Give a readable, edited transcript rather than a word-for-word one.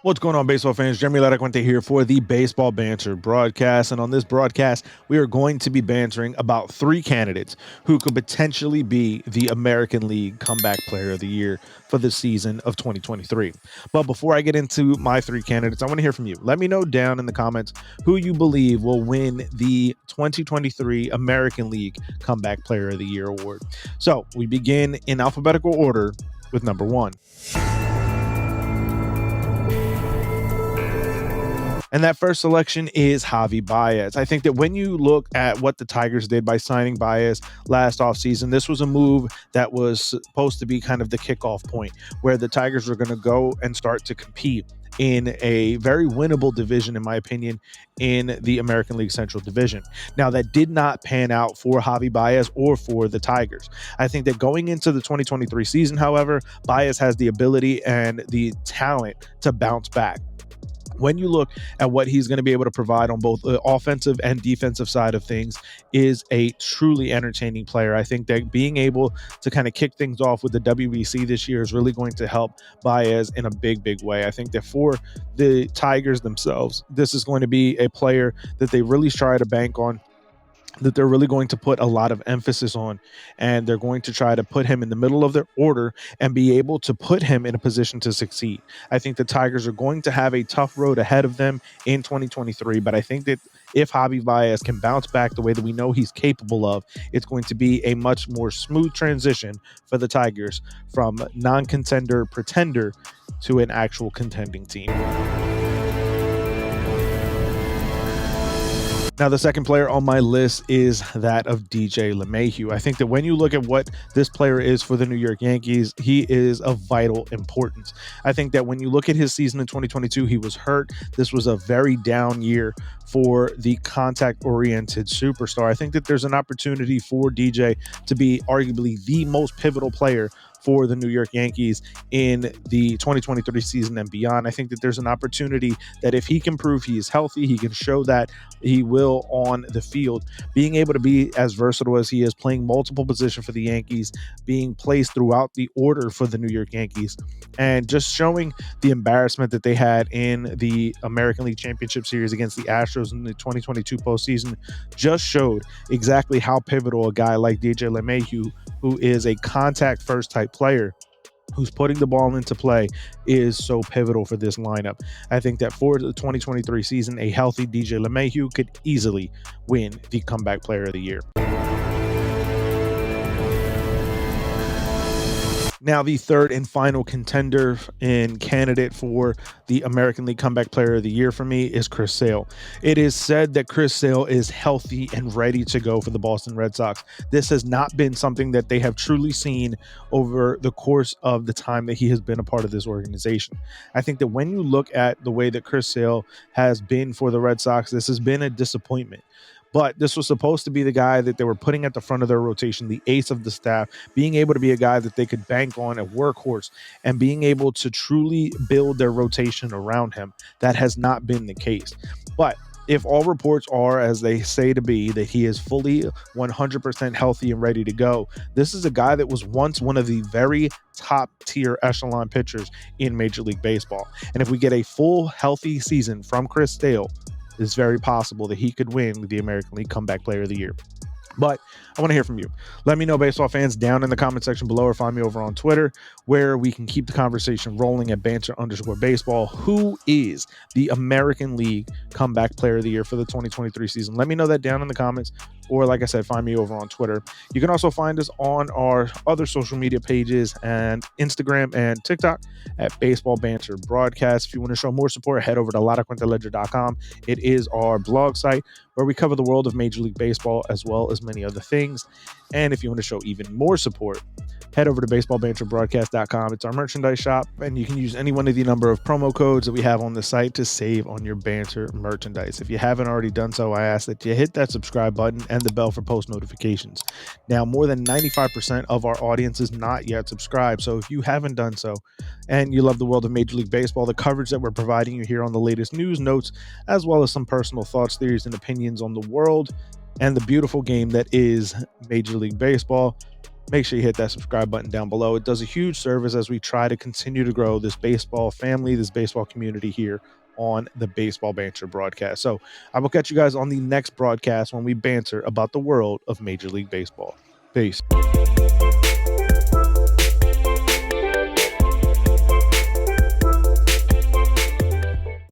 What's going on, baseball fans? Jeremy Laracuente here for the Baseball Banter Broadcast. And on this broadcast, we are going to be bantering about three candidates who could potentially be the American League Comeback Player of the Year for the season of 2023. But before I get into my three candidates, I want to hear from you. Let me know down in the comments who you believe will win the 2023 American League Comeback Player of the Year award. So we begin in alphabetical order with number one. And that first selection is Javi Baez. I think that when you look at what the Tigers did by signing Baez last offseason, this was a move that was supposed to be kind of the kickoff point where the Tigers were going to go and start to compete in a very winnable division, in my opinion, in the American League Central Division. Now, that did not pan out for Javi Baez or for the Tigers. I think that going into the 2023 season, however, Baez has the ability and the talent to bounce back. When you look at what he's going to be able to provide on both the offensive and defensive side of things, is a truly entertaining player. I think that being able to kind of kick things off with the WBC this year is really going to help Baez in a big way. I think that for the Tigers themselves, this is going to be a player that they really try to bank on, that they're really going to put a lot of emphasis on, and they're going to try to put him in the middle of their order and be able to put him in a position to succeed. I think the Tigers are going to have a tough road ahead of them in 2023, but I think that if Javi Baez can bounce back the way that we know he's capable of, it's going to be a much more smooth transition for the Tigers from non-contender pretender to an actual contending team. Now, the second player on my list is that of DJ LeMahieu. I think that when you look at what this player is for the New York Yankees, he is of vital importance. I think that when you look at his season in 2022, he was hurt. This was a very down year for the contact-oriented superstar. I think that there's an opportunity for DJ to be arguably the most pivotal player for the New York Yankees in the 2023 season and beyond. I think that there's an opportunity that if he can prove he is healthy, he can show that he will on the field, being able to be as versatile as he is, playing multiple positions for the Yankees, being placed throughout the order for the New York Yankees, and just showing the embarrassment that they had in the American League Championship Series against the Astros in the 2022 postseason just showed exactly how pivotal a guy like DJ LeMahieu, who is a contact first type player, who's putting the ball into play, is so pivotal for this lineup. I think that for the 2023 season, a healthy DJ LeMahieu could easily win the Comeback Player of the Year. Now, the third and final contender and candidate for the American League Comeback Player of the Year for me is Chris Sale. It is said that Chris Sale is healthy and ready to go for the Boston Red Sox. This has not been something that they have truly seen over the course of the time that he has been a part of this organization. I think that when you look at the way that Chris Sale has been for the Red Sox, this has been a disappointment. But this was supposed to be the guy that they were putting at the front of their rotation, the ace of the staff, being able to be a guy that they could bank on, a workhorse, and being able to truly build their rotation around him. That has not been the case. But if all reports are as they say to be, that he is fully 100% healthy and ready to go, this is a guy that was once one of the very top tier echelon pitchers in Major League Baseball. And if we get a full healthy season from Chris Sale, it's very possible that he could win the American League Comeback Player of the Year. But I want to hear from you. Let me know, baseball fans, down in the comment section below, or find me over on Twitter, where we can keep the conversation rolling at banter_baseball. Who is the American League Comeback Player of the Year for the 2023 season? Let me know that down in the comments, or like I said, find me over on Twitter. You can also find us on our other social media pages and Instagram and TikTok at Baseball Banter Broadcast. If you want to show more support, head over to laracuenteledger.com. It is our blog site where we cover the world of Major League Baseball as well as many other things. And if you want to show even more support, head over to baseballbanterbroadcast.com. It's our merchandise shop, and you can use any one of the number of promo codes that we have on the site to save on your banter merchandise. If you haven't already done so, I ask that you hit that subscribe button and the bell for post notifications. Now, more than 95% of our audience is not yet subscribed, so if you haven't done so and you love the world of Major League Baseball, the coverage that we're providing you here on the latest news, notes, as well as some personal thoughts, theories, and opinions on the world and the beautiful game that is Major League Baseball, make sure you hit that subscribe button down below. It does a huge service as we try to continue to grow this baseball family, this baseball community here on the Baseball Banter broadcast. So I will catch you guys on the next broadcast when we banter about the world of Major League Baseball. Peace.